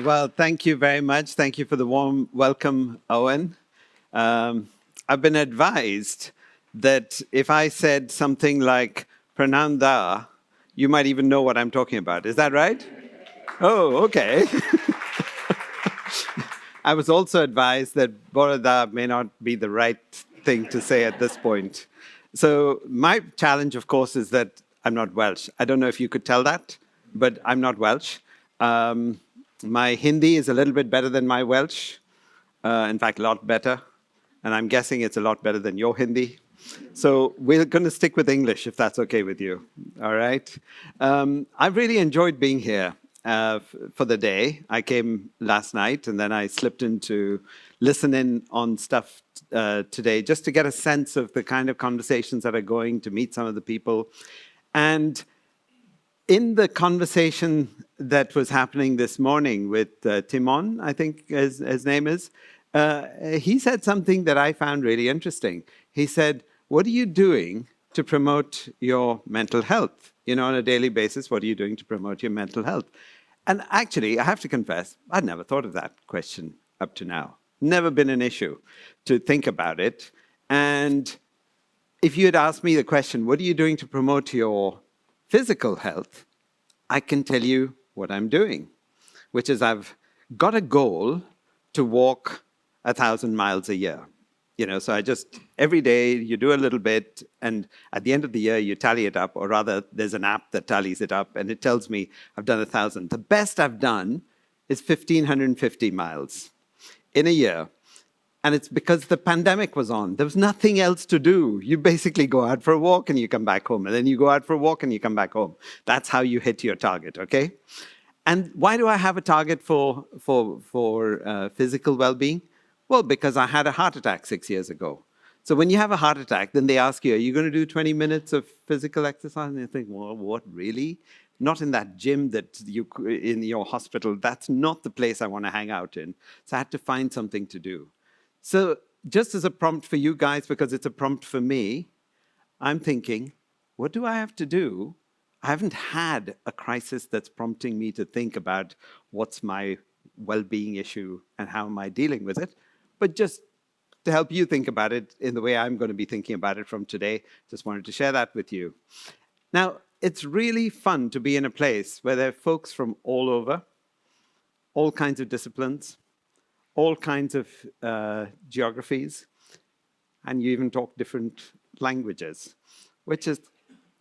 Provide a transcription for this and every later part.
Well, thank you very much. Thank you for the warm welcome, Owen. I've been advised that if I said something like Prananda, you might even know what I'm talking about. Is that right? Oh, okay. I was also advised that Borada may not be the right thing to say at this point. So my challenge, of course, is that I'm not Welsh. I don't know if you could tell that, but I'm not Welsh. My Hindi is a little bit better than my Welsh. In fact, a lot better. And I'm guessing it's a lot better than your Hindi. So we're going to stick with English, if that's okay with you. All right. I've really enjoyed being here for the day. I came last night, and then I slipped in to listen in on stuff today, just to get a sense of the kind of conversations that are going, to meet some of the people. And in the conversation that was happening this morning with Timon, I think his name is, he said something that I found really interesting. He said, what are you doing to promote your mental health? You know, on a daily basis, what are you doing to promote your mental health? And actually, I have to confess, I'd never thought of that question up to now. Never been an issue to think about it. And if you had asked me the question, what are you doing to promote your physical health? I can tell you what I'm doing, which is I've got a goal to walk 1,000 miles a year. You know, so I just, every day you do a little bit, and at the end of the year you tally it up, or rather there's an app that tallies it up, and it tells me I've done 1,000. The best I've done is 1,550 miles in a year. And it's because the pandemic was on. There was nothing else to do. You basically go out for a walk and you come back home, and then you go out for a walk and you come back home. That's how you hit your target, okay? And why do I have a target for physical well-being? Well, because I had a heart attack 6 years ago. So when you have a heart attack, then they ask you, are you going to do 20 minutes of physical exercise? And you think, well, what, really? Not in that gym that you, in your hospital. That's not the place I want to hang out in. So I had to find something to do. So just as a prompt for you guys, because it's a prompt for me, I'm thinking, what do I have to do? I haven't had a crisis that's prompting me to think about what's my well-being issue and how am I dealing with it. But just to help you think about it in the way I'm going to be thinking about it from today, just wanted to share that with you. Now, it's really fun to be in a place where there are folks from all over, all kinds of disciplines, all kinds of geographies, and you even talk different languages, which is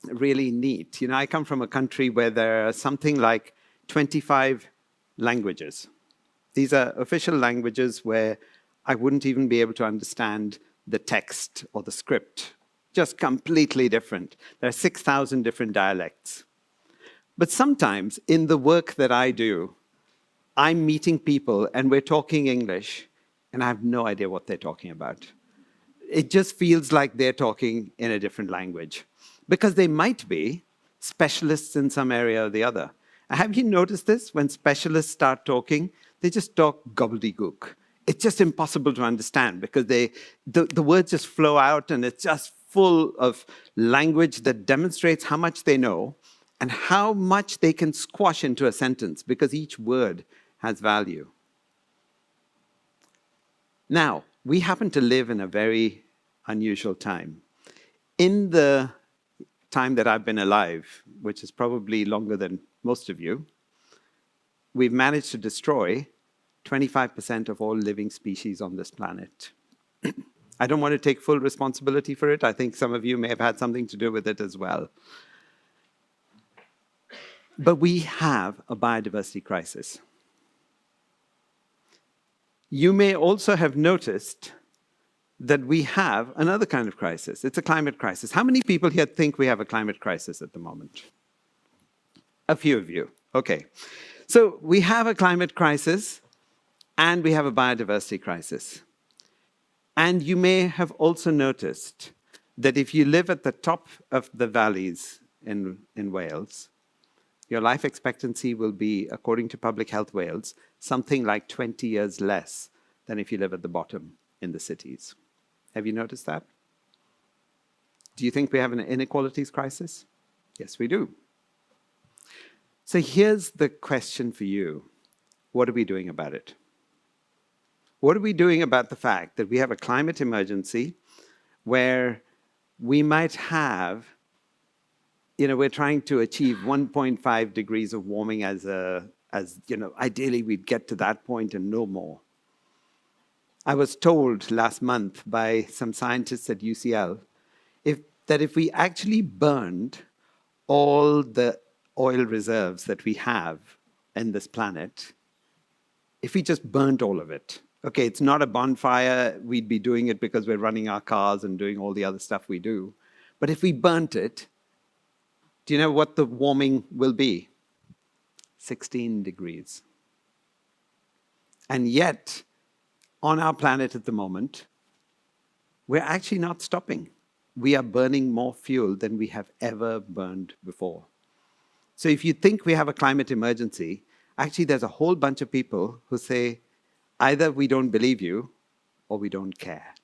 really neat. You know, I come from a country where there are something like 25 languages. These are official languages where I wouldn't even be able to understand the text or the script. Just completely different. There are 6,000 different dialects. But sometimes in the work that I do, I'm meeting people and we're talking English and I have no idea what they're talking about. It just feels like they're talking in a different language because they might be specialists in some area or the other. Have you noticed this? When specialists start talking, they just talk gobbledygook. It's just impossible to understand because the words just flow out and it's just full of language that demonstrates how much they know and how much they can squash into a sentence because each word has value. Now, we happen to live in a very unusual time. In the time that I've been alive, which is probably longer than most of you, we've managed to destroy 25% of all living species on this planet. I don't want to take full responsibility for it. I think some of you may have had something to do with it as well. But we have a biodiversity crisis. You may also have noticed that we have another kind of crisis. It's a climate crisis. How many people here think we have a climate crisis at the moment? A few of you. Okay. So we have a climate crisis and we have a biodiversity crisis. And you may have also noticed that if you live at the top of the valleys in Wales, your life expectancy will be, according to Public Health Wales, something like 20 years less than if you live at the bottom in the cities. Have you noticed that? Do you think we have an inequalities crisis? Yes, we do. So here's the question for you. what are we doing about it? What are we doing about the fact that we have a climate emergency where we might have, we're trying to achieve 1.5 degrees of warming as ideally we'd get to that point and no more. I was told last month by some scientists at UCL that if we actually burned all the oil reserves that we have in this planet, if we just burnt all of it, okay, it's not a bonfire, we'd be doing it because we're running our cars and doing all the other stuff we do. But if we burnt it, do you know what the warming will be? 16 degrees. And yet, on our planet at the moment, we're actually not stopping. We are burning more fuel than we have ever burned before. So if you think we have a climate emergency, actually there's a whole bunch of people who say, either we don't believe you or we don't care.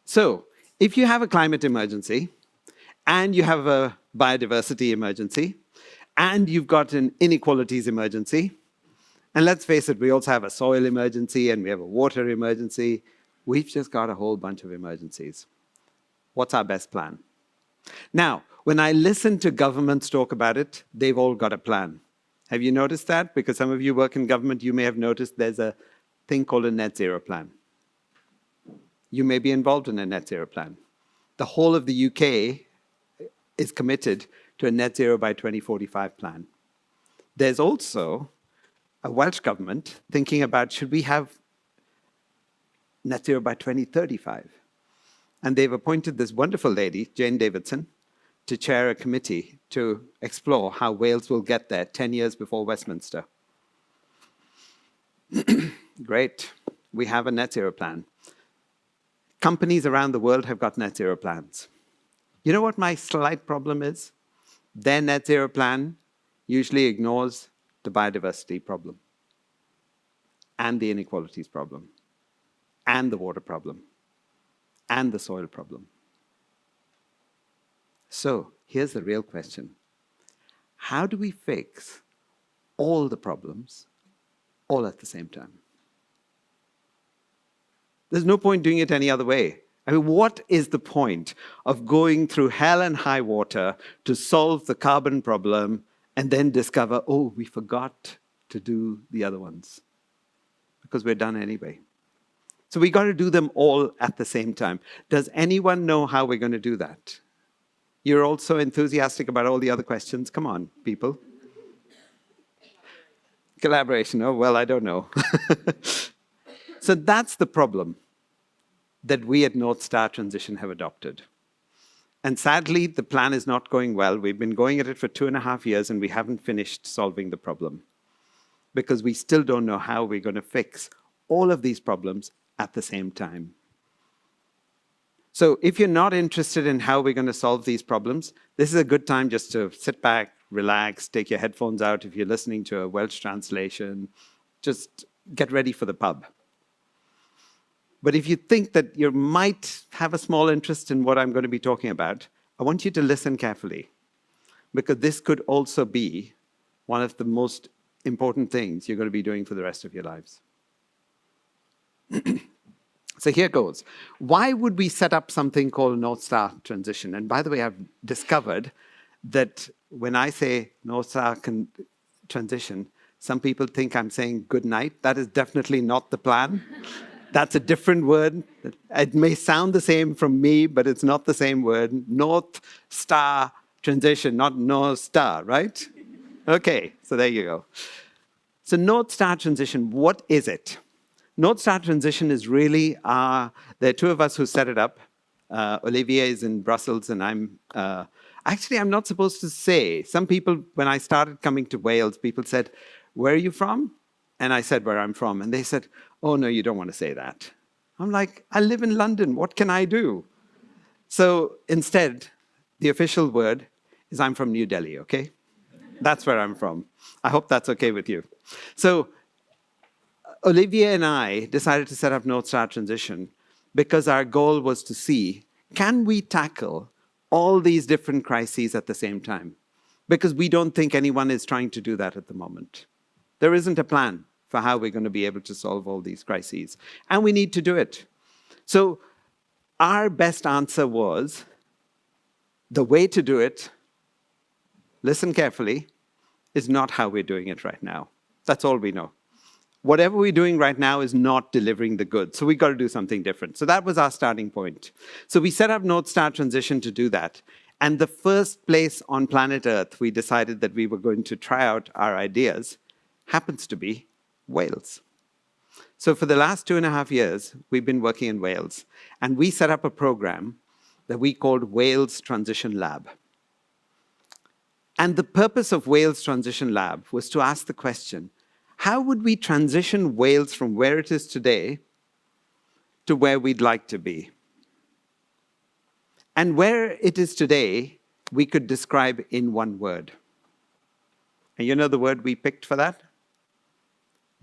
So if you have a climate emergency and you have a biodiversity emergency and you've got an inequalities emergency, and let's face it, we also have a soil emergency and we have a water emergency. We've just got a whole bunch of emergencies. What's our best plan? Now, when I listen to governments talk about it, they've all got a plan. Have you noticed that? Because some of you work in government, you may have noticed there's a thing called a net zero plan. You may be involved in a net zero plan. The whole of the UK is committed to a net zero by 2045 plan. There's also a Welsh government thinking about, should we have net zero by 2035? And they've appointed this wonderful lady, Jane Davidson, to chair a committee to explore how Wales will get there 10 years before Westminster. Great. We have a net zero plan. Companies around the world have got net zero plans. You know what my slight problem is? Their net zero plan usually ignores the biodiversity problem, and the inequalities problem, and the water problem, and the soil problem. So here's the real question. How do we fix all the problems all at the same time? There's no point doing it any other way. I mean, what is the point of going through hell and high water to solve the carbon problem and then discover, oh, we forgot to do the other ones? Because we're done anyway. So we got to do them all at the same time. Does anyone know how we're going to do that? You're all so enthusiastic about all the other questions. Come on, people. Collaboration. Oh, well, I don't know. So that's the problem that we at North Star Transition have adopted. And sadly, the plan is not going well. We've been going at it for 2.5 years and we haven't finished solving the problem because we still don't know how we're going to fix all of these problems at the same time. So if you're not interested in how we're going to solve these problems, this is a good time just to sit back, relax, take your headphones out if you're listening to a Welsh translation. Just get ready for the pub. But if you think that you might have a small interest in what I'm going to be talking about, I want you to listen carefully, because this could also be one of the most important things you're going to be doing for the rest of your lives. So here goes. Why would we set up something called North Star Transition? And by the way, I've discovered that when I say North Star Transition, some people think I'm saying good night. That is definitely not the plan. That's a different word. It may sound the same from me, but it's not the same word. North Star Transition, not North Star, right? Okay, so there you go. So North Star Transition, what is it? North Star Transition is really, there are two of us who set it up. Olivier is in Brussels and I'm not supposed to say. Some people, when I started coming to Wales, people said, where are you from? And I said where I'm from. And they said, oh, no, you don't want to say that. I'm like, I live in London. What can I do? So instead, the official word is I'm from New Delhi, okay? That's where I'm from. I hope that's okay with you. So Olivier and I decided to set up North Star Transition because our goal was to see, can we tackle all these different crises at the same time? Because we don't think anyone is trying to do that at the moment. There isn't a plan for how we're going to be able to solve all these crises. And we need to do it. So our best answer was, the way to do it, listen carefully, is not how we're doing it right now. That's all we know. Whatever we're doing right now is not delivering the goods. So we've got to do something different. So that was our starting point. So we set up North Star Transition to do that. And the first place on planet Earth we decided that we were going to try out our ideas happens to be Wales. So for the last 2.5 years, we've been working in Wales. And we set up a program that we called Wales Transition Lab. And the purpose of Wales Transition Lab was to ask the question, how would we transition Wales from where it is today to where we'd like to be? And where it is today, we could describe in one word. And you know the word we picked for that?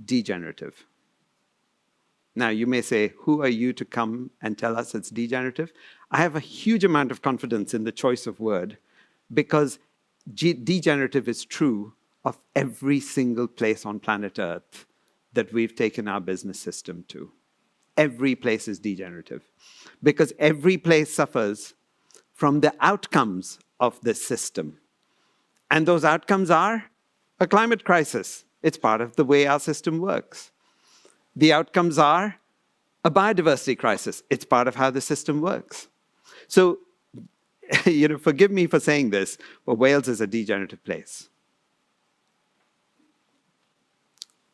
Degenerative. Now, you may say, who are you to come and tell us it's degenerative? I have a huge amount of confidence in the choice of word because degenerative is true of every single place on planet Earth that we've taken our business system to. Every place is degenerative because every place suffers from the outcomes of this system. And those outcomes are a climate crisis. It's part of the way our system works. The outcomes are a biodiversity crisis. It's part of how the system works. So, forgive me for saying this, but Wales is a degenerative place.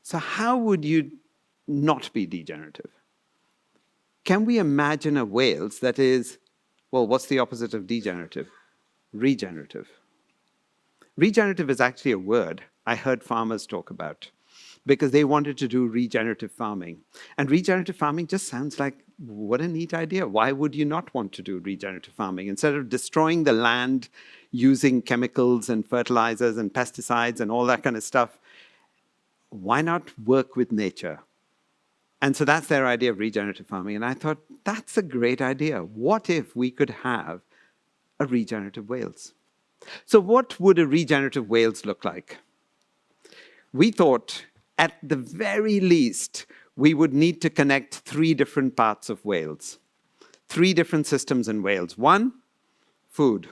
So how would you not be degenerative? Can we imagine a Wales that is, well, what's the opposite of degenerative? Regenerative. Regenerative is actually a word I heard farmers talk about because they wanted to do regenerative farming. And regenerative farming just sounds like, what a neat idea. Why would you not want to do regenerative farming? Instead of destroying the land using chemicals and fertilizers and pesticides and all that kind of stuff, why not work with nature? And so that's their idea of regenerative farming. And I thought, that's a great idea. What if we could have a regenerative Wales? So what would a regenerative Wales look like? We thought, at the very least, we would need to connect 3 different parts of Wales. 3 different systems in Wales. 1, food.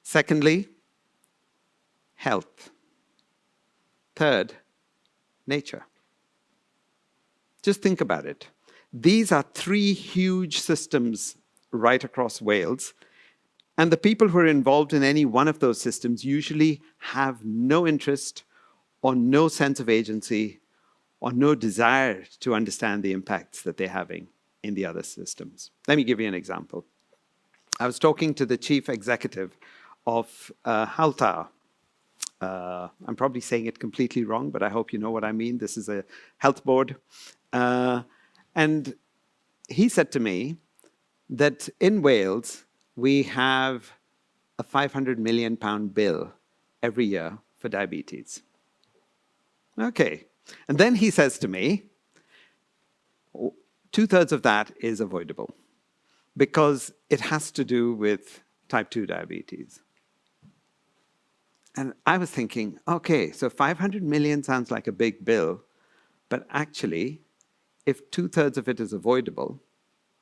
Secondly, health. 3rd, nature. Just think about it. These are 3 huge systems right across Wales. And the people who are involved in any one of those systems usually have no interest or no sense of agency or no desire to understand the impacts that they're having in the other systems. Let me give you an example. I was talking to the chief executive of Haltar. I'm probably saying it completely wrong, but I hope you know what I mean. This is a health board. And he said to me that in Wales, we have a £500 million bill every year for diabetes. Okay. And then he says to me, 2/3 of that is avoidable because it has to do with type 2 diabetes. And I was thinking, okay, so 500 million sounds like a big bill, but actually, if 2/3 of it is avoidable,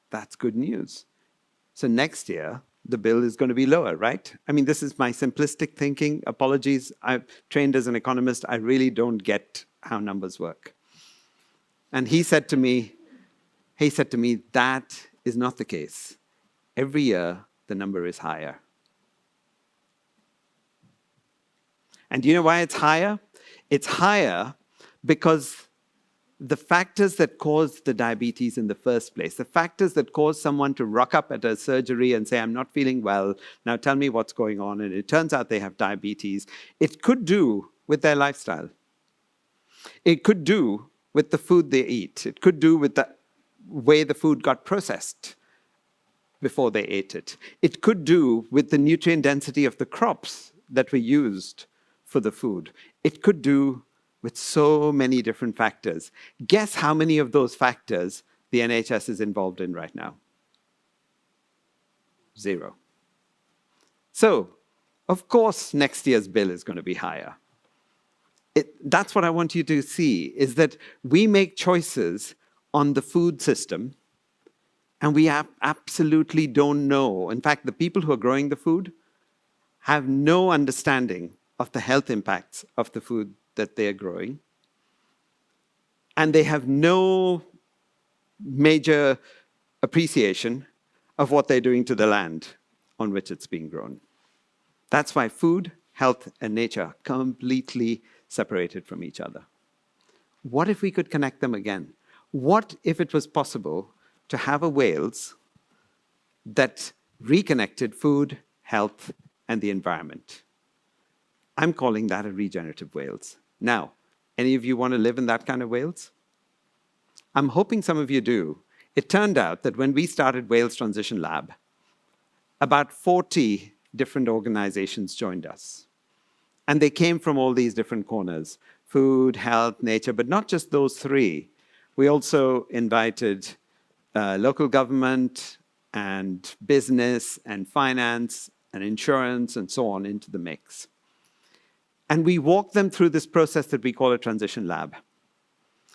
that's good news. So next year, the bill is going to be lower, right? I mean, this is my simplistic thinking. Apologies, I've trained as an economist. I really don't get how numbers work. And he said to me, that is not the case. Every year, the number is higher. And do you know why it's higher? It's higher because the factors that cause the diabetes in the first place, the factors that cause someone to rock up at a surgery and say, I'm not feeling well, now tell me what's going on, and it turns out they have diabetes, it could do with their lifestyle. It could do with the food they eat. It could do with the way the food got processed before they ate it. It could do with the nutrient density of the crops that were used for the food. It could do with so many different factors. Guess how many of those factors the NHS is involved in right now? 0. So, of course, next year's bill is going to be higher. That's what I want you to see, is that we make choices on the food system, and we absolutely don't know. In fact, the people who are growing the food have no understanding of the health impacts of the food that they're growing. And they have no major appreciation of what they're doing to the land on which it's being grown. That's why food, health, and nature are completely separated from each other. What if we could connect them again? What if it was possible to have a Wales that reconnected food, health, and the environment? I'm calling that a regenerative Wales. Now, any of you want to live in that kind of Wales? I'm hoping some of you do. It turned out that when we started Wales Transition Lab, about 40 different organizations joined us. And they came from all these different corners: food, health, nature, but not just those three. We also invited local government and business and finance and insurance and so on into the mix. And we walked them through this process that we call a transition lab.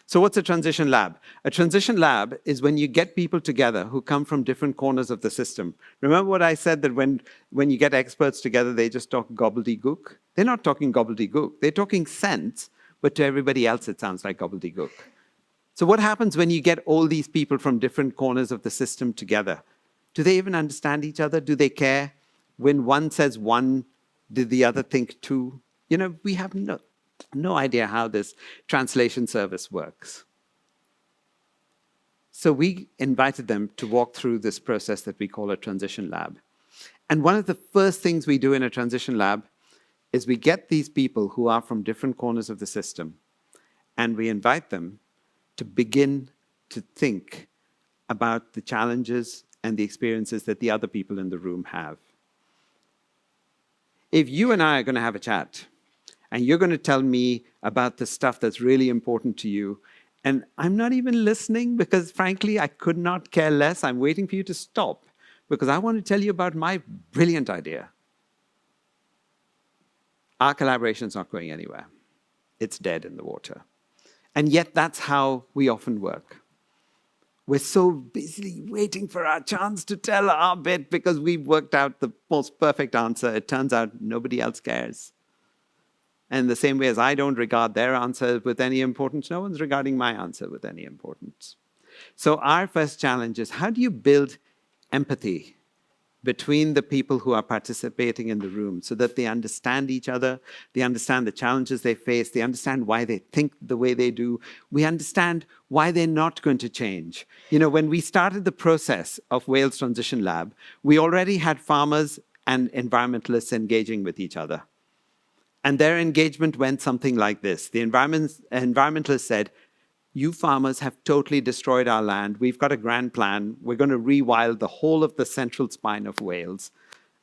So what's a transition lab? A transition lab is when you get people together who come from different corners of the system. Remember what I said, that when you get experts together, they just talk gobbledygook? They're not talking gobbledygook. They're talking sense, but to everybody else, it sounds like gobbledygook. So what happens when you get all these people from different corners of the system together? Do they even understand each other? Do they care? When one says one, did the other think two? You know, we have no idea how this translation service works. So we invited them to walk through this process that we call a transition lab. And one of the first things we do in a transition lab is we get these people who are from different corners of the system, and we invite them to begin to think about the challenges and the experiences that the other people in the room have. If you and I are going to have a chat, and you're going to tell me about the stuff that's really important to you, and I'm not even listening because, frankly, I could not care less. I'm waiting for you to stop because I want to tell you about my brilliant idea. Our collaboration's not going anywhere. It's dead in the water. And yet that's how we often work. We're so busy waiting for our chance to tell our bit because we've worked out the most perfect answer. It turns out nobody else cares. And the same way as I don't regard their answer with any importance, no one's regarding my answer with any importance. So our first challenge is, how do you build empathy between the people who are participating in the room so that they understand each other, they understand the challenges they face, they understand why they think the way they do, we understand why they're not going to change. You know, when we started the process of Wales Transition Lab, we already had farmers and environmentalists engaging with each other. And their engagement went something like this. The environmentalists said, you farmers have totally destroyed our land. We've got a grand plan. We're going to rewild the whole of the central spine of Wales.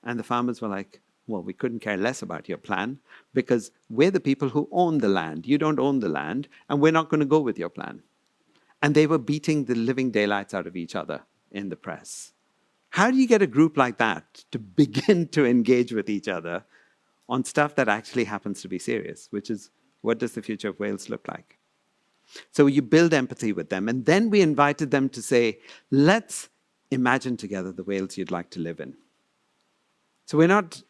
And the farmers were like, well, we couldn't care less about your plan because we're the people who own the land. You don't own the land, and we're not going to go with your plan. And they were beating the living daylights out of each other in the press. How do you get a group like that to begin to engage with each other on stuff that actually happens to be serious, which is, what does the future of Wales look like? So you build empathy with them, and then we invited them to say, let's imagine together the Wales you'd like to live in. So we're not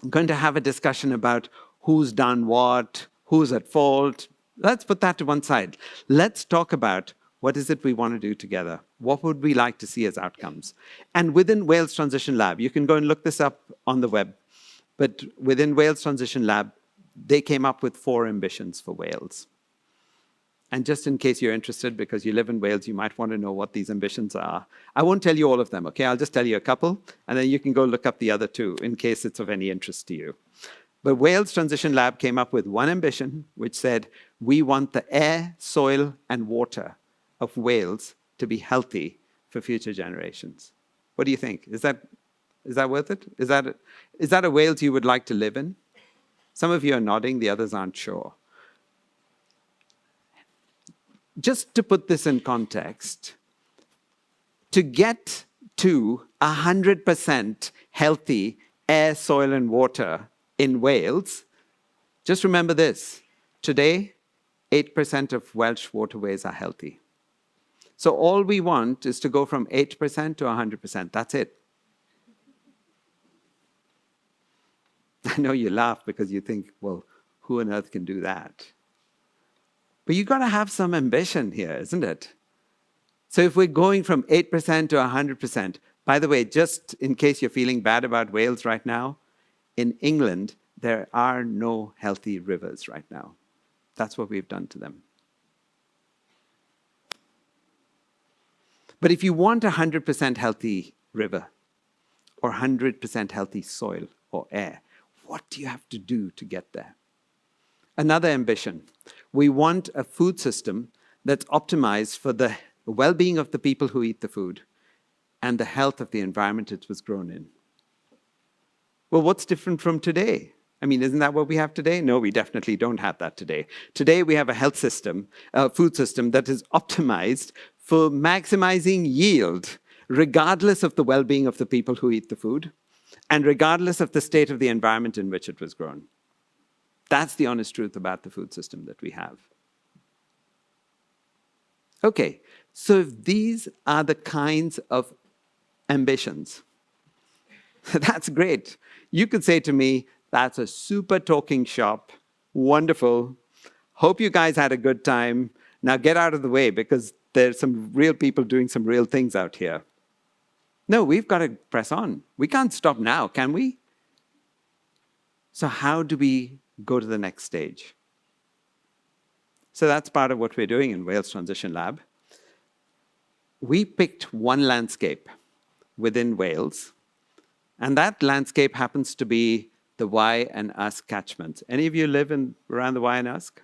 going to have a discussion about who's done what, who's at fault. Let's put that to one side. Let's talk about what is it we want to do together? What would we like to see as outcomes? And within Wales Transition Lab, you can go and look this up on the web, but within Wales Transition Lab, they came up with 4 ambitions for Wales. And just in case you're interested, because you live in Wales, you might want to know what these ambitions are. I won't tell you all of them, okay? I'll just tell you a couple, and then you can go look up the other 2 in case it's of any interest to you. But Wales Transition Lab came up with one ambition, which said, we want the air, soil, and water of Wales to be healthy for future generations. What do you think? Is that worth it? Is that a Wales you would like to live in? Some of you are nodding, the others aren't sure. Just to put this in context, to get to 100% healthy air, soil, and water in Wales, just remember this: Today, 8% of Welsh waterways are healthy. So all we want is to go from 8% to 100%. That's it. I know you laugh because you think, well, who on earth can do that? But you've got to have some ambition here, isn't it? So if we're going from 8% to 100%, by the way, just in case you're feeling bad about Wales right now, in England, there are no healthy rivers right now. That's what we've done to them. But if you want a 100% healthy river or 100% healthy soil or air, what do you have to do to get there? Another ambition. We want a food system that's optimized for the well-being of the people who eat the food and the health of the environment it was grown in. Well, what's different from today? I mean, isn't that what we have today? No, we definitely don't have that today. Today, we have a health system, a food system that is optimized for maximizing yield, regardless of the well-being of the people who eat the food, and regardless of the state of the environment in which it was grown. That's the honest truth about the food system that we have. Okay, so if these are the kinds of ambitions, that's great. You could say to me, that's a super talking shop, wonderful. Hope you guys had a good time. Now get out of the way because there's some real people doing some real things out here. No, we've got to press on. We can't stop now, can we? So how do we go to the next stage? So that's part of what we're doing in Wales Transition Lab. We picked one landscape within Wales, and that landscape happens to be the Wye and Usk catchment. Any of you live around the Wye and Usk?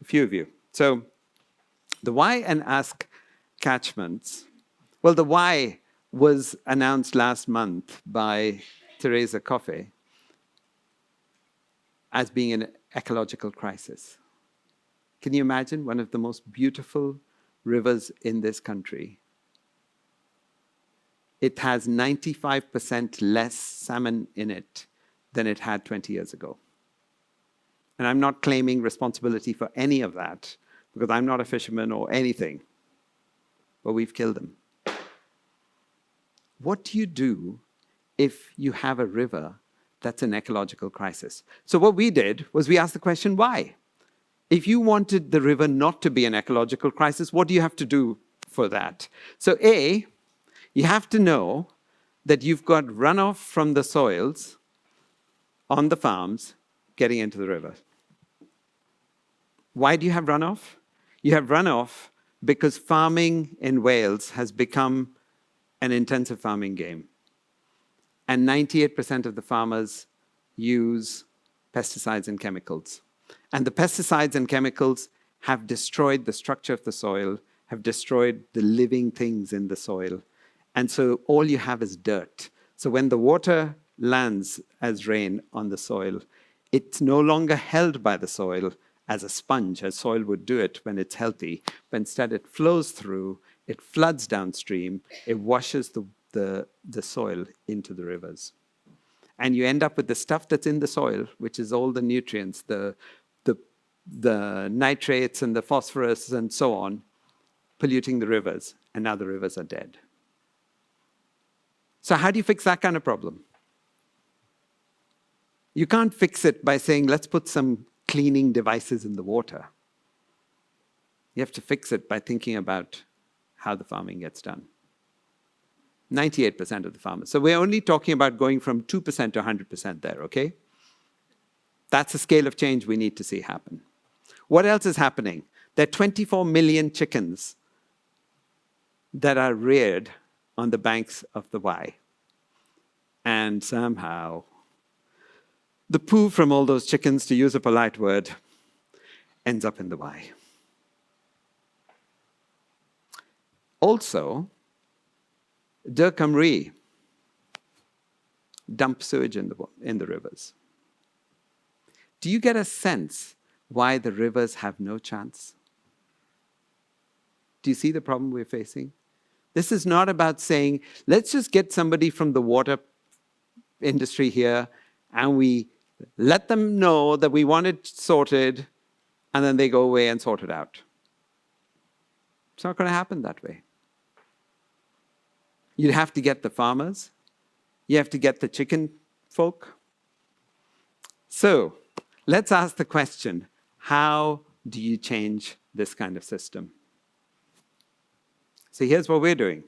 A few of you. So the Wye and Usk catchments, well, the Wye was announced last month by Theresa Coffey as being an ecological crisis. Can you imagine one of the most beautiful rivers in this country? It has 95% less salmon in it than it had 20 years ago. And I'm not claiming responsibility for any of that, because I'm not a fisherman or anything. But we've killed them. What do you do if you have a river that's an ecological crisis? So what we did was we asked the question, why? If you wanted the river not to be an ecological crisis, what do you have to do for that? So A, you have to know that you've got runoff from the soils on the farms getting into the river. Why do you have runoff? You have runoff because farming in Wales has become an intensive farming game. And 98% of the farmers use pesticides and chemicals. And the pesticides and chemicals have destroyed the structure of the soil, have destroyed the living things in the soil. And so all you have is dirt. So when the water lands as rain on the soil, it's no longer held by the soil as a sponge, as soil would do it when it's healthy. But instead it flows through, it floods downstream, it washes the soil into the rivers. And you end up with the stuff that's in the soil, which is all the nutrients, the nitrates and the phosphorus and so on, polluting the rivers. And now the rivers are dead. So how do you fix that kind of problem? You can't fix it by saying, let's put some cleaning devices in the water. You have to fix it by thinking about how the farming gets done. 98% of the farmers. So we're only talking about going from 2% to 100% there, okay? That's a scale of change we need to see happen. What else is happening? There are 24 million chickens that are reared on the banks of the Wye. And somehow, the poo from all those chickens, to use a polite word, ends up in the Wye. Also, De Cymru dump sewage in the rivers. Do you get a sense why the rivers have no chance? Do you see the problem we're facing? This is not about saying, let's just get somebody from the water industry here and we let them know that we want it sorted and then they go away and sort it out. It's not going to happen that way. You have to get the farmers. You have to get the chicken folk. So let's ask the question, how do you change this kind of system? So here's what we're doing.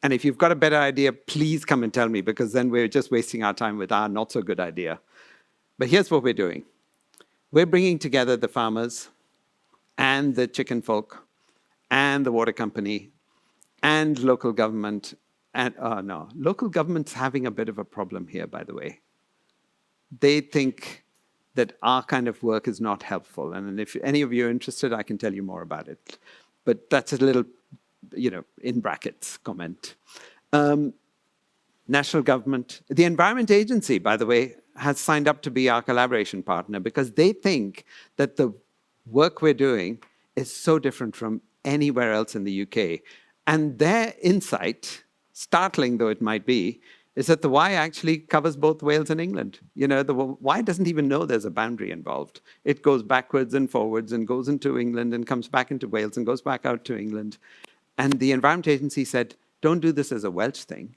And if you've got a better idea, please come and tell me, because then we're just wasting our time with our not so good idea. But here's what we're doing. We're bringing together the farmers and the chicken folk and the water company and local government. And local government's having a bit of a problem here, by the way. They think that our kind of work is not helpful. And if any of you are interested, I can tell you more about it. But that's a little, in brackets comment. National government, the Environment Agency, by the way, has signed up to be our collaboration partner because they think that the work we're doing is so different from anywhere else in the UK. And their insight, startling though it might be, is that the Y actually covers both Wales and England. The Y doesn't even know there's a boundary involved. It goes backwards and forwards and goes into England and comes back into Wales and goes back out to England. And the Environment Agency said, don't do this as a Welsh thing.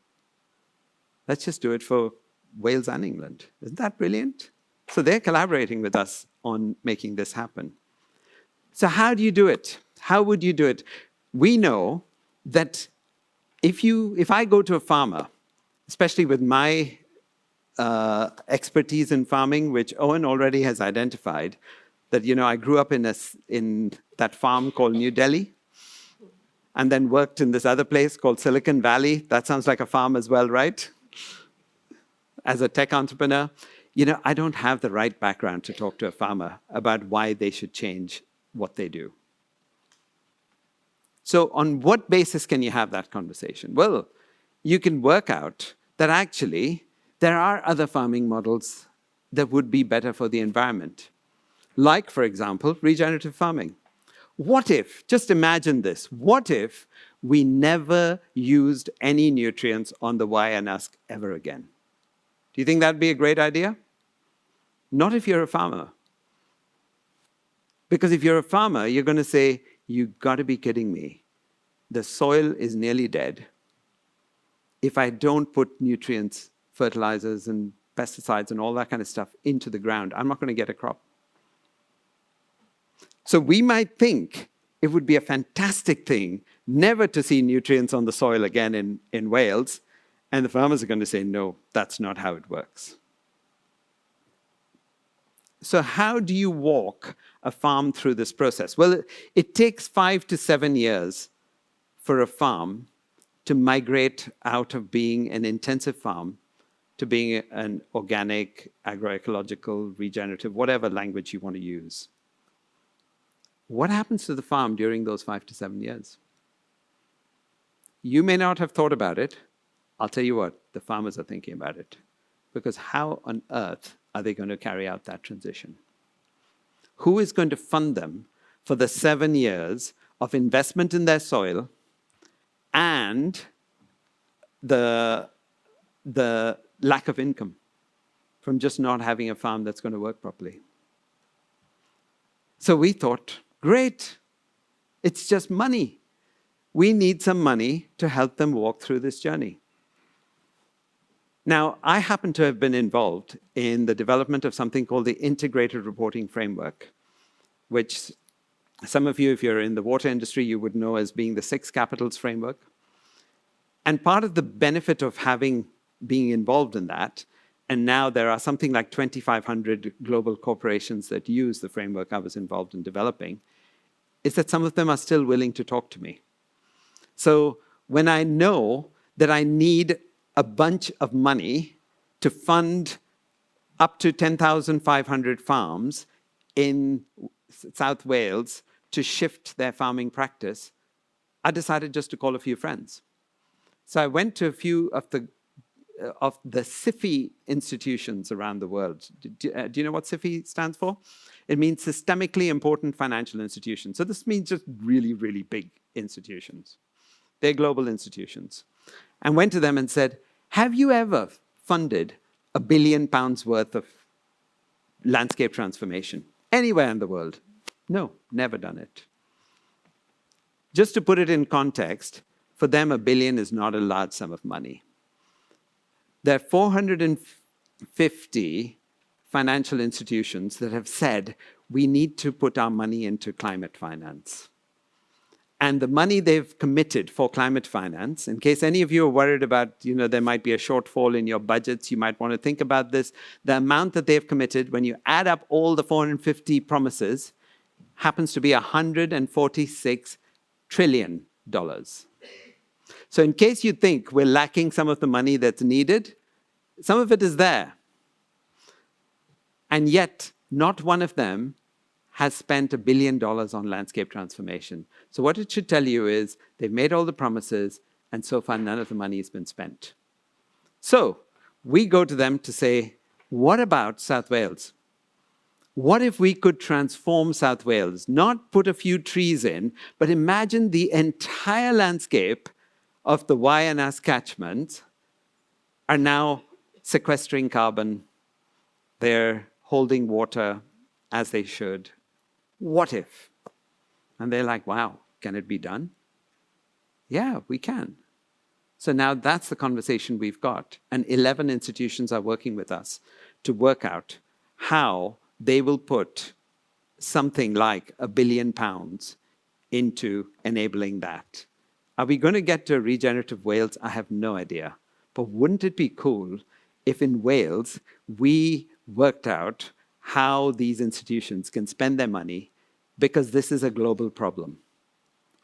Let's just do it for Wales and England. Isn't that brilliant? So they're collaborating with us on making this happen. So how do you do it? How would you do it? We know that if I go to a farmer, especially with my expertise in farming, which Owen already has identified, that I grew up in that farm called New Delhi, and then worked in this other place called Silicon Valley. That sounds like a farm as well, right? As a tech entrepreneur, I don't have the right background to talk to a farmer about why they should change what they do. So on what basis can you have that conversation? Well, you can work out that actually there are other farming models that would be better for the environment. Like, for example, regenerative farming. What if, just imagine this, what if we never used any nutrients on the Y and Usk ever again? Do you think that'd be a great idea? Not if you're a farmer. Because if you're a farmer, you're going to say, you've got to be kidding me. The soil is nearly dead. If I don't put nutrients, fertilizers, and pesticides and all that kind of stuff into the ground, I'm not going to get a crop. So we might think it would be a fantastic thing never to see nutrients on the soil again in Wales, and the farmers are going to say, no, that's not how it works. So how do you walk a farm through this process? Well, it takes 5 to 7 years for a farm to migrate out of being an intensive farm to being an organic, agroecological, regenerative, whatever language you want to use. What happens to the farm during those 5 to 7 years? You may not have thought about it. I'll tell you what, the farmers are thinking about it. Because how on earth are they going to carry out that transition? Who is going to fund them for the 7 years of investment in their soil and the lack of income from just not having a farm that's going to work properly? So we thought, great, it's just money. We need some money to help them walk through this journey. Now, I happen to have been involved in the development of something called the Integrated Reporting Framework, which some of you, if you're in the water industry, you would know as being the 6 Capitals framework. And part of the benefit of being involved in that, and now there are something like 2,500 global corporations that use the framework I was involved in developing, is that some of them are still willing to talk to me. So when I know that I need a bunch of money to fund up to 10,500 farms in South Wales to shift their farming practice, I decided just to call a few friends. So I went to a few of the SIFI institutions around the world. Do you know what SIFI stands for? It means systemically important financial institutions. So this means just really, really big institutions. They're global institutions. And went to them and said, have you ever funded £1 billion worth of landscape transformation anywhere in the world? No, never done it. Just to put it in context, for them, $1 billion is not a large sum of money. There are 450 financial institutions that have said we need to put our money into climate finance. And the money they've committed for climate finance, in case any of you are worried about, there might be a shortfall in your budgets, you might want to think about this. The amount that they've committed, when you add up all the 450 promises, happens to be $146 trillion. So in case you think we're lacking some of the money that's needed, some of it is there. And yet, not one of them has spent $1 billion on landscape transformation. So what it should tell you is they've made all the promises, and so far none of the money has been spent. So we go to them to say, what about South Wales? What if we could transform South Wales? Not put a few trees in, but imagine the entire landscape of the Wayanas catchment are now sequestering carbon. They're holding water as they should. What if? And they're like, wow, can it be done? Yeah, we can. So now that's the conversation we've got. And 11 institutions are working with us to work out how they will put something like £1 billion into enabling that. Are we going to get to a regenerative Wales? I have no idea. But wouldn't it be cool if in Wales we worked out how these institutions can spend their money, because this is a global problem?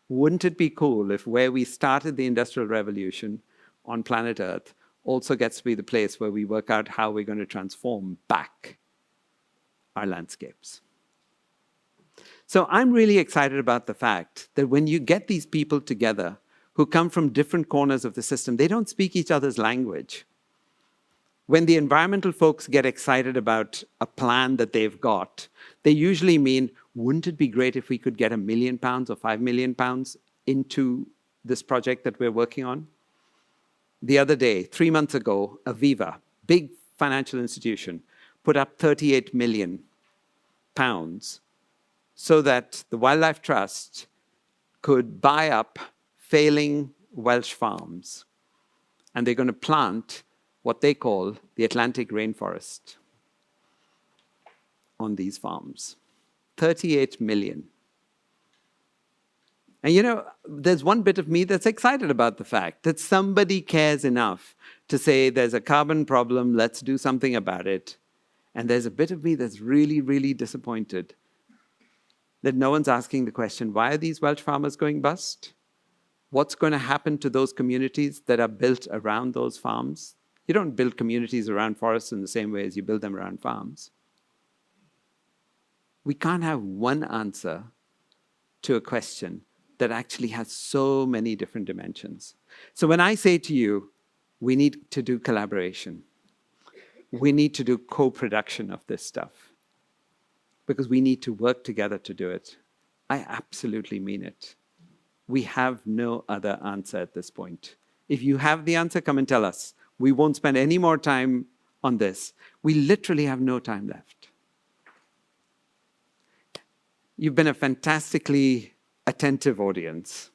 Wouldn't it be cool if where we started the Industrial Revolution on planet Earth also gets to be the place where we work out how we're going to transform back our landscapes? So I'm really excited about the fact that when you get these people together who come from different corners of the system, they don't speak each other's language. When the environmental folks get excited about a plan that they've got, they usually mean, wouldn't it be great if we could get £1 million or £5 million into this project that we're working on? The other day, 3 months ago, Aviva, big financial institution, put up £38 million so that the Wildlife Trust could buy up failing Welsh farms. And they're going to plant what they call the Atlantic rainforest on these farms. 38 million. And there's one bit of me that's excited about the fact that somebody cares enough to say there's a carbon problem, let's do something about it. And there's a bit of me that's really, really disappointed that no one's asking the question, why are these Welsh farmers going bust? What's going to happen to those communities that are built around those farms? You don't build communities around forests in the same way as you build them around farms. We can't have one answer to a question that actually has so many different dimensions. So when I say to you, we need to do collaboration, we need to do co-production of this stuff, because we need to work together to do it, I absolutely mean it. We have no other answer at this point. If you have the answer, come and tell us. We won't spend any more time on this. We literally have no time left. You've been a fantastically attentive audience,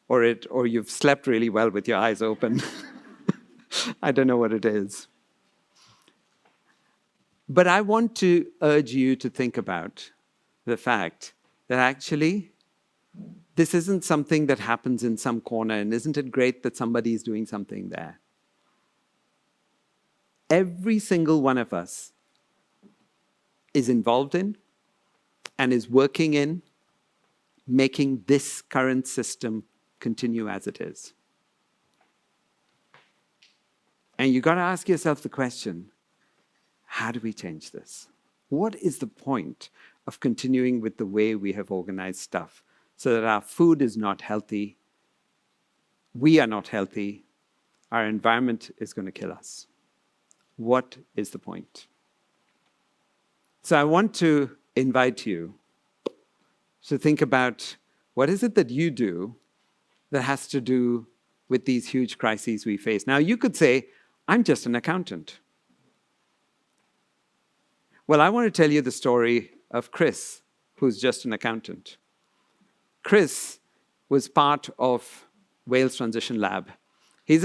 or you've slept really well with your eyes open. I don't know what it is. But I want to urge you to think about the fact that actually this isn't something that happens in some corner, and isn't it great that somebody is doing something there? Every single one of us is involved in and is working in making this current system continue as it is. And you've got to ask yourself the question, how do we change this? What is the point of continuing with the way we have organized stuff so that our food is not healthy, we are not healthy, our environment is going to kill us? What is the point? So I want to invite you to think about what is it that you do that has to do with these huge crises we face. Now, you could say, I'm just an accountant. Well, I want to tell you the story of Chris who's just an accountant. Chris was part of Wales Transition Lab. He was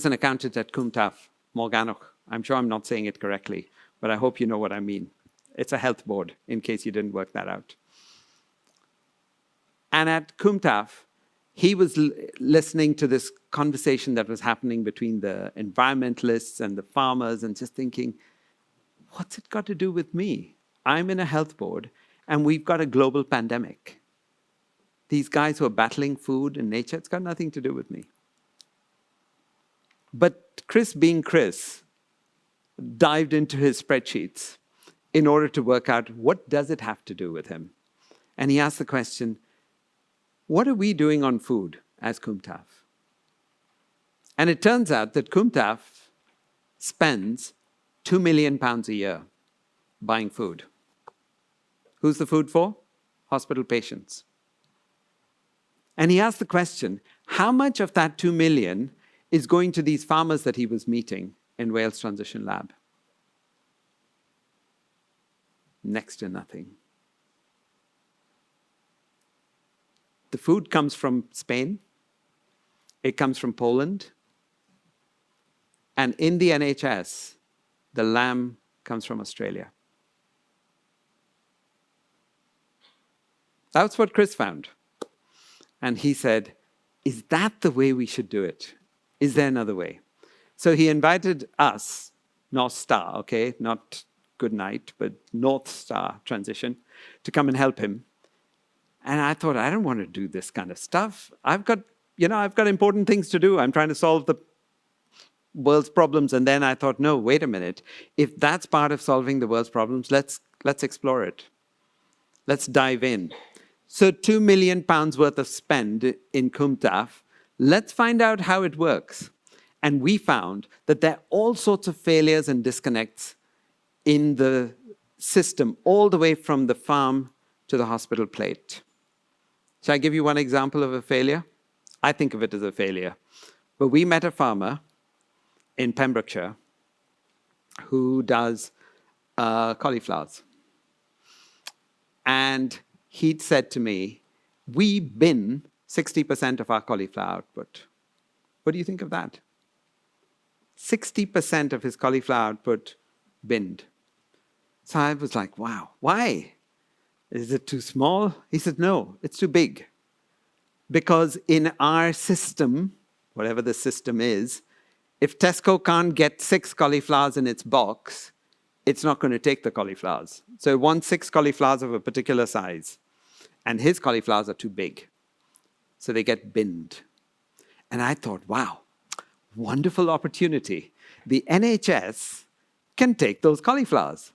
an accountant at Cwmtaf, Morgannwch. I'm sure I'm not saying it correctly, but I hope you know what I mean. It's a health board, in case you didn't work that out. And at Cwmtaf, he was listening to this conversation that was happening between the environmentalists and the farmers and just thinking, what's it got to do with me? I'm in a health board and we've got a global pandemic. These guys who are battling food and nature, it's got nothing to do with me. But Chris, being Chris, dived into his spreadsheets in order to work out what does it have to do with him. And he asked the question, what are we doing on food as Cwmtaf? And it turns out that Cwmtaf spends £2 million a year buying food. Who's the food for? Hospital patients. And he asked the question, how much of that 2 million is going to these farmers that he was meeting in Wales Transition Lab? Next to nothing. The food comes from Spain. It comes from Poland. And in the NHS, the lamb comes from Australia. That's what Chris found. And he said, is that the way we should do it? Is there another way? So he invited us, North Star, okay, not Good Night, but North Star Transition, to come and help him. And I thought, I don't want to do this kind of stuff. I've got important things to do. I'm trying to solve the world's problems. And then I thought, no, wait a minute. If that's part of solving the world's problems, let's explore it. Let's dive in. So £2 million worth of spend in Cwmtaf. Let's find out how it works. And we found that there are all sorts of failures and disconnects in the system, all the way from the farm to the hospital plate. Shall I give you one example of a failure? I think of it as a failure. But we met a farmer in Pembrokeshire who does cauliflowers. And he'd said to me, we bin 60% of our cauliflower output. What do you think of that? 60% of his cauliflower output binned. So I was like, wow, why? Is it too small? He said, no, it's too big. Because in our system, whatever the system is, if Tesco can't get 6 cauliflowers in its box, it's not going to take the cauliflowers. So it wants 6 cauliflowers of a particular size. And his cauliflowers are too big. So they get binned. And I thought, wow, wonderful opportunity. The NHS can take those cauliflowers.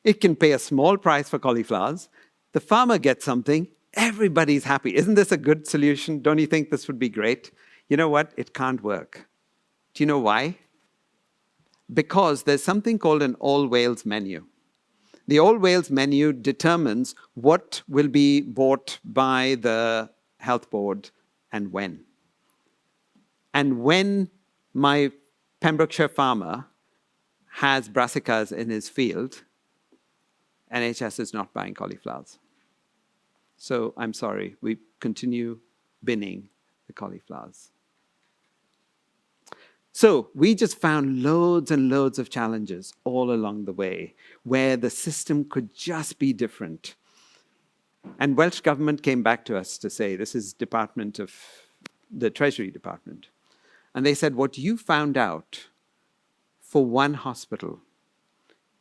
It can pay a small price for cauliflowers. The farmer gets something. Everybody's happy. Isn't this a good solution? Don't you think this would be great? You know what? It can't work. Do you know why? Because there's something called an All Wales menu. The All Wales menu determines what will be bought by the health board and when. And when my Pembrokeshire farmer has brassicas in his field, NHS is not buying cauliflowers. So I'm sorry, we continue binning the cauliflowers. So we just found loads and loads of challenges all along the way where the system could just be different. And Welsh government came back to us to say, this is Department of the Treasury Department. And they said, what you found out for one hospital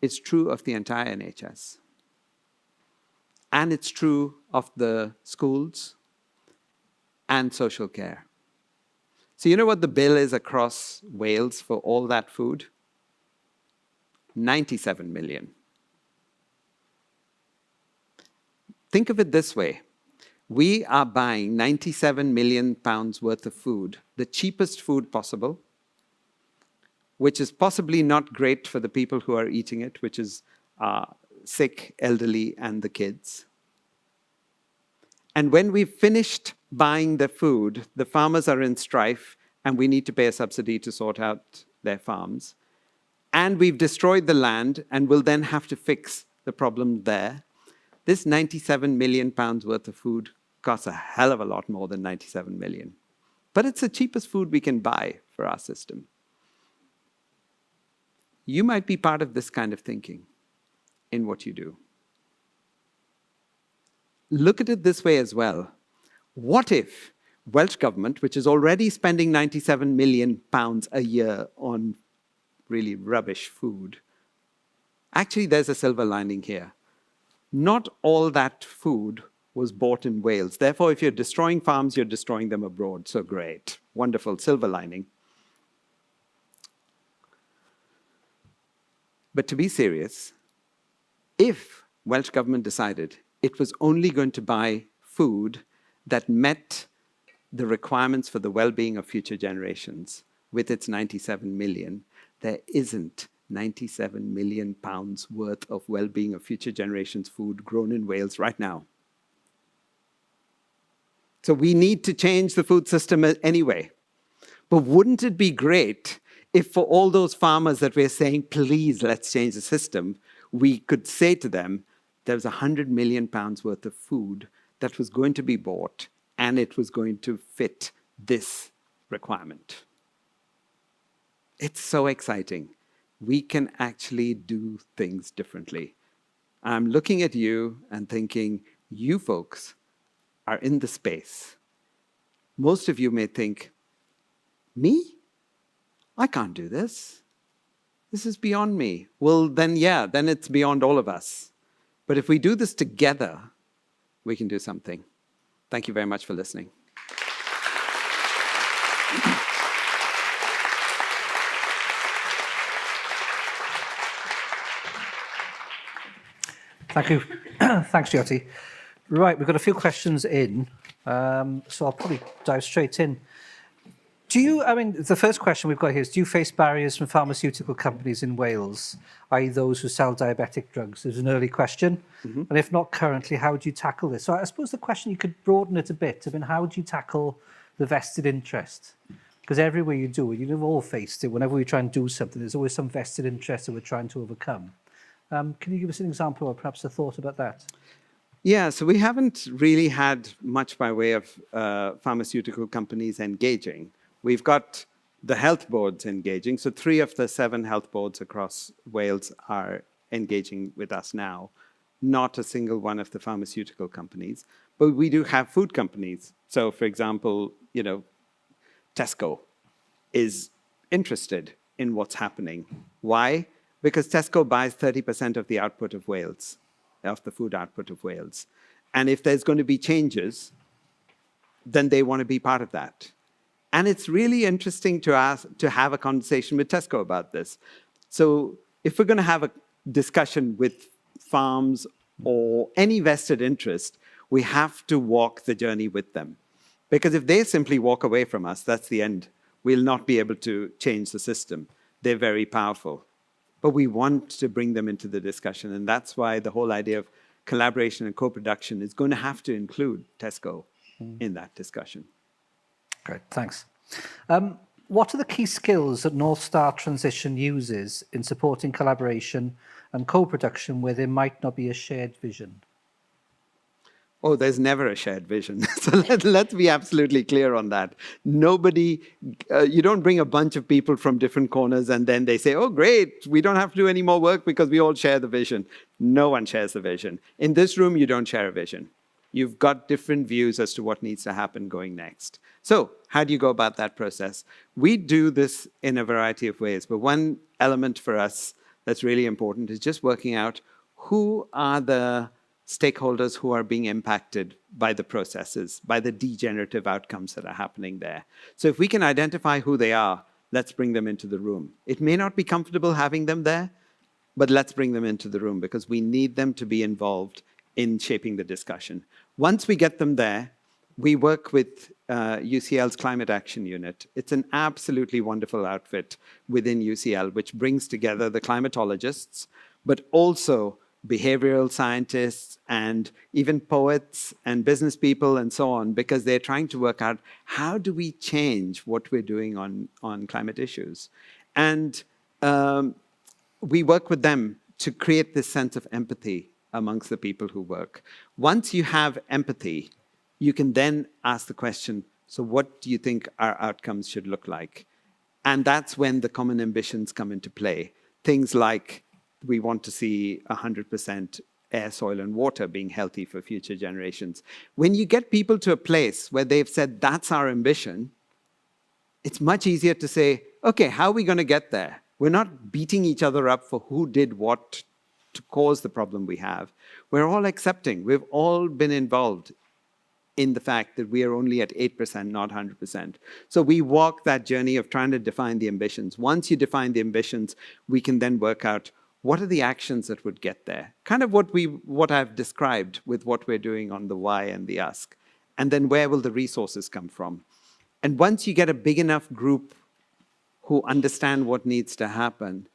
is true of the entire NHS. And it's true of the schools and social care. So you know what the bill is across Wales for all that food? 97 million. Think of it this way. We are buying 97 million pounds worth of food, the cheapest food possible, which is possibly not great for the people who are eating it, which is sick, elderly, and the kids. And when we've finished buying the food, the farmers are in strife, and we need to pay a subsidy to sort out their farms. And we've destroyed the land, and we'll then have to fix the problem there. This 97 million pounds worth of food costs a hell of a lot more than 97 million. But it's the cheapest food we can buy for our system. You might be part of this kind of thinking in what you do. Look at it this way as well. What if Welsh Government, which is already spending 97 million pounds a year on really rubbish food, actually there's a silver lining here. Not all that food was bought in Wales. Therefore, if you're destroying farms, you're destroying them abroad. So great. Wonderful silver lining. But to be serious, if Welsh Government decided it was only going to buy food that met the requirements for the well-being of future generations with its 97 million, there isn't 97 million pounds worth of well-being of future generations food grown in Wales right now. So we need to change the food system anyway. But wouldn't it be great if for all those farmers that we're saying, please, let's change the system, we could say to them, there's 100 million pounds worth of food that was going to be bought and it was going to fit this requirement. It's so exciting. We can actually do things differently. I'm looking at you and thinking, you folks are in the space. Most of you may think, me? I can't do this. This is beyond me. Well, then, yeah, then it's beyond all of us. But if we do this together, we can do something. Thank you very much for listening. Thank you. Thanks, Jyoti. Right, we've got a few questions in, so I'll probably dive straight in. The first question we've got here is, do you face barriers from pharmaceutical companies in Wales, i.e. those who sell diabetic drugs? There's an early question. Mm-hmm. And if not currently, how do you tackle this? So I suppose the question, you could broaden it a bit. How do you tackle the vested interest? Because everywhere you do it, you've all faced it. Whenever we try and do something, there's always some vested interest that we're trying to overcome. Can you give us an example or perhaps a thought about that? Yeah, so we haven't really had much by way of pharmaceutical companies engaging. We've got the health boards engaging. So 3 of the 7 health boards across Wales are engaging with us now. Not a single one of the pharmaceutical companies. But we do have food companies. So, for example, Tesco is interested in what's happening. Why? Because Tesco buys 30% of the output of Wales, of the food output of Wales. And if there's going to be changes, then they want to be part of that. And it's really interesting to have a conversation with Tesco about this. So if we're going to have a discussion with farms or any vested interest, we have to walk the journey with them. Because if they simply walk away from us, that's the end. We'll not be able to change the system. They're very powerful. But we want to bring them into the discussion. And that's why the whole idea of collaboration and co-production is going to have to include Tesco in that discussion. Great, thanks. What are the key skills that North Star Transition uses in supporting collaboration and co-production where there might not be a shared vision? Oh, there's never a shared vision. So let's be absolutely clear on that. Nobody, you don't bring a bunch of people from different corners and then they say, oh, great, we don't have to do any more work because we all share the vision. No one shares the vision. In this room, you don't share a vision. You've got different views as to what needs to happen going next. So how do you go about that process? We do this in a variety of ways, but one element for us that's really important is just working out who are the stakeholders who are being impacted by the processes, by the degenerative outcomes that are happening there. So if we can identify who they are, let's bring them into the room. It may not be comfortable having them there, but let's bring them into the room because we need them to be involved in shaping the discussion. Once we get them there, we work with UCL's Climate Action Unit. It's an absolutely wonderful outfit within UCL, which brings together the climatologists, but also behavioral scientists and even poets and business people and so on, because they're trying to work out how do we change what we're doing on climate issues. And we work with them to create this sense of empathy amongst the people who work. Once you have empathy, you can then ask the question, so what do you think our outcomes should look like? And that's when the common ambitions come into play. Things like we want to see 100% air, soil, and water being healthy for future generations. When you get people to a place where they've said, that's our ambition, it's much easier to say, okay, how are we going to get there? We're not beating each other up for who did what to cause the problem we have. We're all accepting. We've all been involved in the fact that we are only at 8%, not 100%. So we walk that journey of trying to define the ambitions. Once you define the ambitions, we can then work out what are the actions that would get there. Kind of what I've described with what we're doing on the why and the ask. And then where will the resources come from? And once you get a big enough group who understand what needs to happen,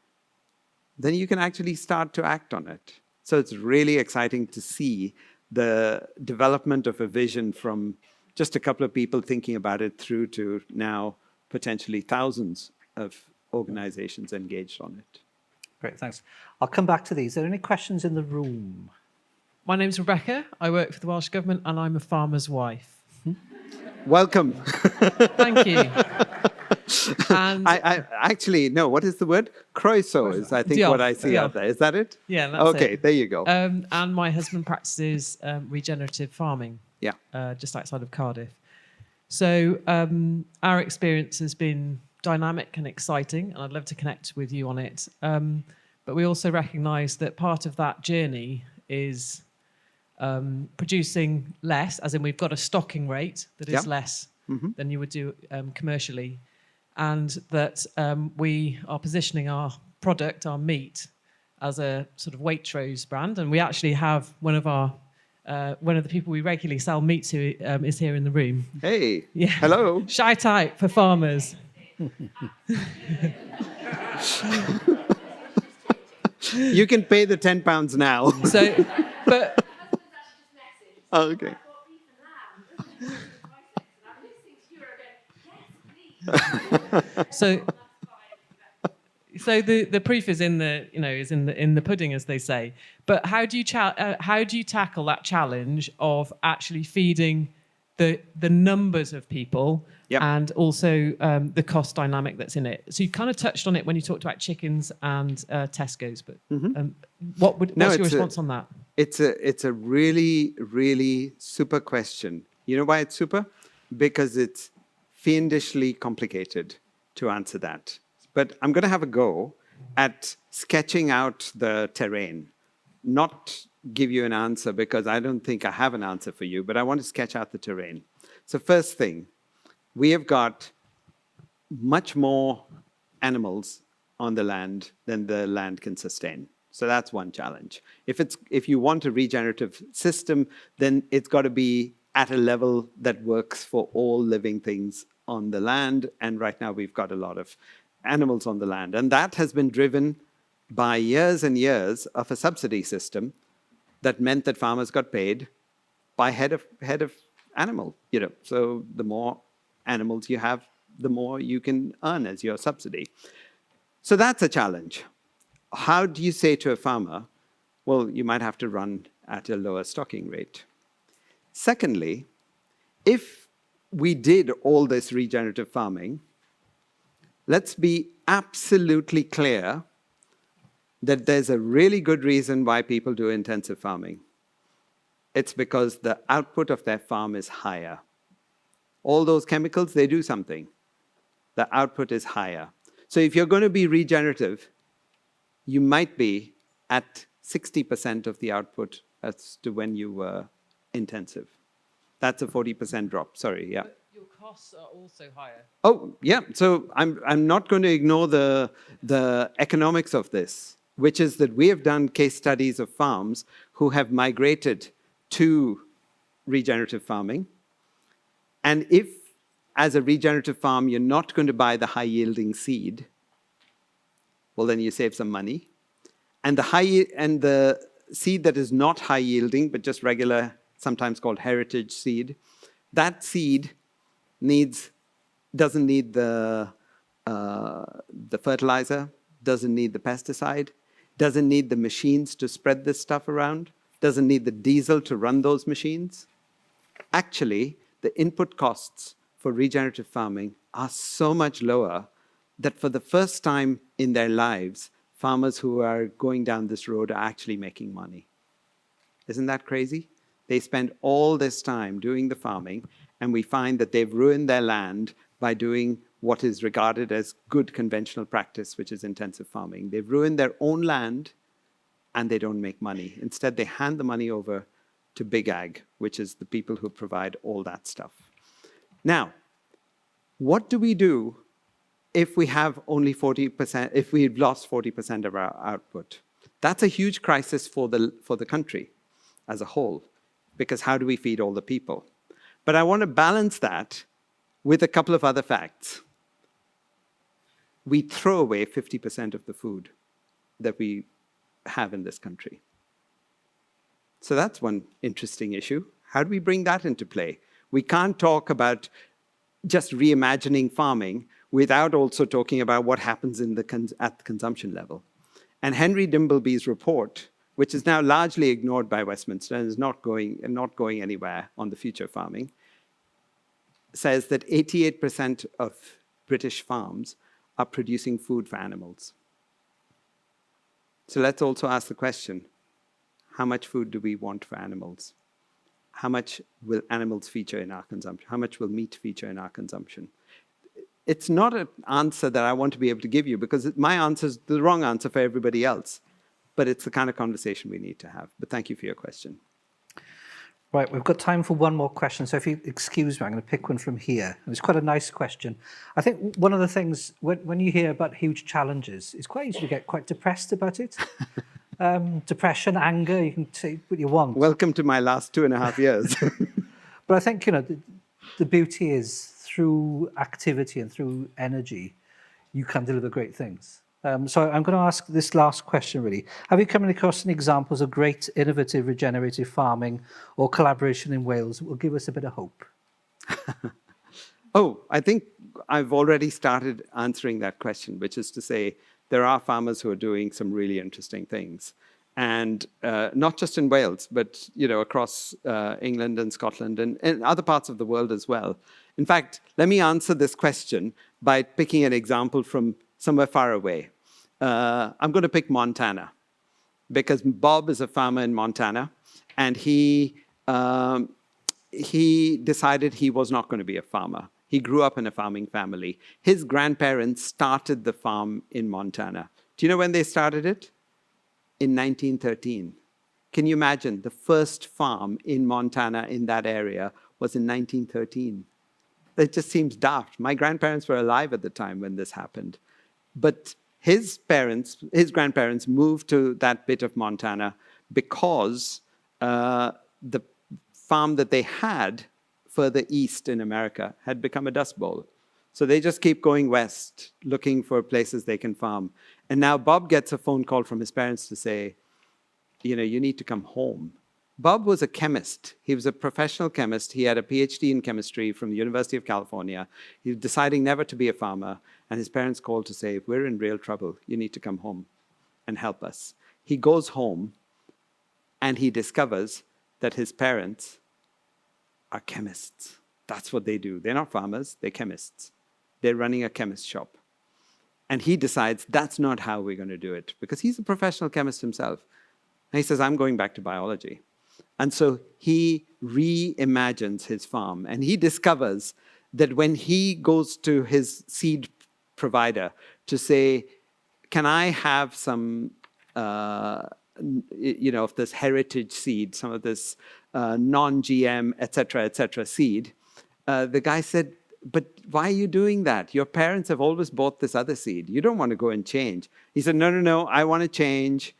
then you can actually start to act on it. So it's really exciting to see the development of a vision from just a couple of people thinking about it through to now potentially thousands of organizations engaged on it. Great, thanks. I'll come back to these. Are there any questions in the room? My name's Rebecca. I work for the Welsh Government and I'm a farmer's wife. Welcome. Thank you. And I actually, no, what is the word? Croeso is, I think, what I see out there. Is that it? Yeah, that's it. Okay, there you go. and my husband practices regenerative farming. Yeah. Just outside of Cardiff. So our experience has been dynamic and exciting, and I'd love to connect with you on it. But we also recognise that part of that journey is producing less, as in we've got a stocking rate that is less than you would do commercially, and that we are positioning our product, our meat, as a sort of Waitrose brand, and we actually have one of the people we regularly sell meat to is here in the room. Hey, Yeah. hello. Shout out for farmers. You can pay the £10 now. So, but Oh, okay. so the proof is in the pudding, as they say. But how do you tackle that challenge of actually feeding the numbers of people and also the cost dynamic that's in it? So you kind of touched on it when you talked about chickens and Tesco's, but what's your response on that? It's a really, really super question. You know why it's super? Because it's fiendishly complicated to answer that. But I'm going to have a go at sketching out the terrain. Not give you an answer because I don't think I have an answer for you, but I want to sketch out the terrain. So first thing, we have got much more animals on the land than the land can sustain. So that's one challenge. If you want a regenerative system, then it's got to be at a level that works for all living things on the land. And right now we've got a lot of animals on the land. And that has been driven by years and years of a subsidy system that meant that farmers got paid by head of animal. So the more animals you have, the more you can earn as your subsidy. So that's a challenge. How do you say to a farmer, well, you might have to run at a lower stocking rate? Secondly, if we did all this regenerative farming, let's be absolutely clear that there's a really good reason why people do intensive farming. It's because the output of their farm is higher. All those chemicals, they do something. The output is higher. So if you're going to be regenerative, you might be at 60% of the output as to when you were intensive. That's a 40% drop. Sorry, yeah. But your costs are also higher. Oh, yeah. So I'm not going to ignore the economics of this, which is that we have done case studies of farms who have migrated to regenerative farming. And if, as a regenerative farm, you're not going to buy the high-yielding seed, well, then you save some money. And the seed that is not high-yielding, but just regular, sometimes called heritage seed, that seed doesn't need the fertilizer, doesn't need the pesticide, doesn't need the machines to spread this stuff around. doesn't need the diesel to run those machines. Actually, the input costs for regenerative farming are so much lower that for the first time in their lives, farmers who are going down this road are actually making money. Isn't that crazy? They spend all this time doing the farming, and we find that they've ruined their land by doing what is regarded as good conventional practice, which is intensive farming. They've ruined their own land, and they don't make money. Instead, they hand the money over to big ag, which is the people who provide all that stuff. Now, what do we do if we have only 40%, if we've lost 40% of our output? That's a huge crisis for the country as a whole, because how do we feed all the people? But I want to balance that with a couple of other facts. We throw away 50% of the food that we have in this country. So that's one interesting issue. How do we bring that into play? We can't talk about just reimagining farming without also talking about what happens at the consumption level. And Henry Dimbleby's report, which is now largely ignored by Westminster and is not going anywhere on the future of farming, says that 88% of British farms are producing food for animals. So let's also ask the question, how much food do we want for animals? How much will animals feature in our consumption? How much will meat feature in our consumption? It's not an answer that I want to be able to give you, because my answer is the wrong answer for everybody else. But it's the kind of conversation we need to have. But thank you for your question. Right, we've got time for one more question. So if you excuse me, I'm going to pick one from here. It's quite a nice question. I think one of the things, when you hear about huge challenges, it's quite easy to get quite depressed about it. Depression, anger, you can say what you want. Welcome to my last 2.5 years. But I think, the beauty is through activity and through energy, you can deliver great things. So I'm going to ask this last question, really. Have you come across any examples of great innovative regenerative farming or collaboration in Wales that will give us a bit of hope? Oh, I think I've already started answering that question, which is to say there are farmers who are doing some really interesting things. And not just in Wales, but across England and Scotland and other parts of the world as well. In fact, let me answer this question by picking an example from somewhere far away. I'm going to pick Montana, because Bob is a farmer in Montana, and he decided he was not going to be a farmer. He grew up in a farming family. His grandparents started the farm in Montana. Do you know when they started it? In 1913. Can you imagine? The first farm in Montana in that area was in 1913. It just seems daft. My grandparents were alive at the time when this happened. But his grandparents moved to that bit of Montana because the farm that they had further east in America had become a dust bowl. So they just keep going west, looking for places they can farm. And now Bob gets a phone call from his parents to say, you need to come home. Bob was a chemist. He was a professional chemist. He had a PhD in chemistry from the University of California. He was deciding never to be a farmer. And his parents called to say, we're in real trouble. You need to come home and help us. He goes home and he discovers that his parents are chemists. That's what they do. They're not farmers, they're chemists. They're running a chemist shop. And he decides that's not how we're going to do it, because he's a professional chemist himself. And he says, I'm going back to biology. And so he reimagines his farm, and he discovers that when he goes to his seed provider to say, can I have some, of this heritage seed, some of this non-GM, et cetera, seed, the guy said, but why are you doing that? Your parents have always bought this other seed. You don't want to go and change. He said, no, I want to change,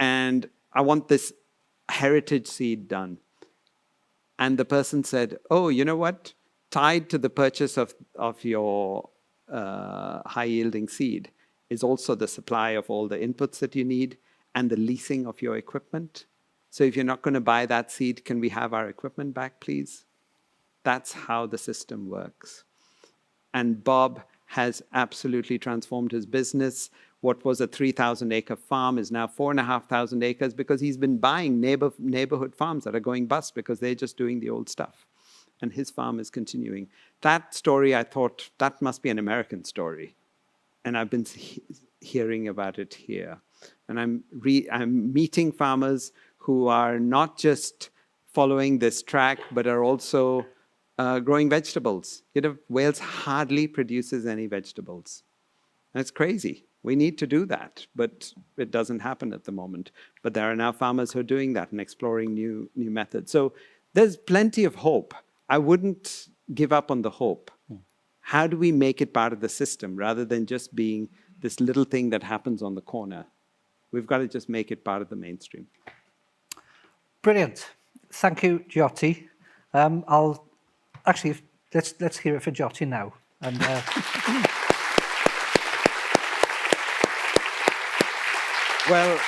and I want this heritage seed done. And the person said, oh, you know what? Tied to the purchase of your high-yielding seed is also the supply of all the inputs that you need and the leasing of your equipment. So if you're not going to buy that seed, can we have our equipment back, please? That's how the system works. And Bob has absolutely transformed his business. What was a 3,000-acre farm is now 4,500 acres because he's been buying neighborhood farms that are going bust because they're just doing the old stuff. And his farm is continuing. That story, I thought, that must be an American story. And I've been hearing about it here. And I'm meeting farmers who are not just following this track, but are also growing vegetables. Wales hardly produces any vegetables. That's crazy. We need to do that, but it doesn't happen at the moment. But there are now farmers who are doing that and exploring new methods. So there's plenty of hope. I wouldn't give up on the hope. How do we make it part of the system rather than just being this little thing that happens on the corner? We've got to just make it part of the mainstream. Brilliant. Thank you, Jyoti. Let's hear it for Jyoti now. And, well,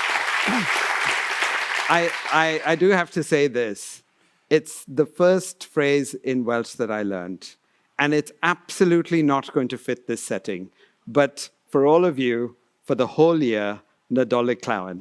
I do have to say this. It's the first phrase in Welsh that I learned, and it's absolutely not going to fit this setting. But for all of you, for the whole year, Nadolig Llawen.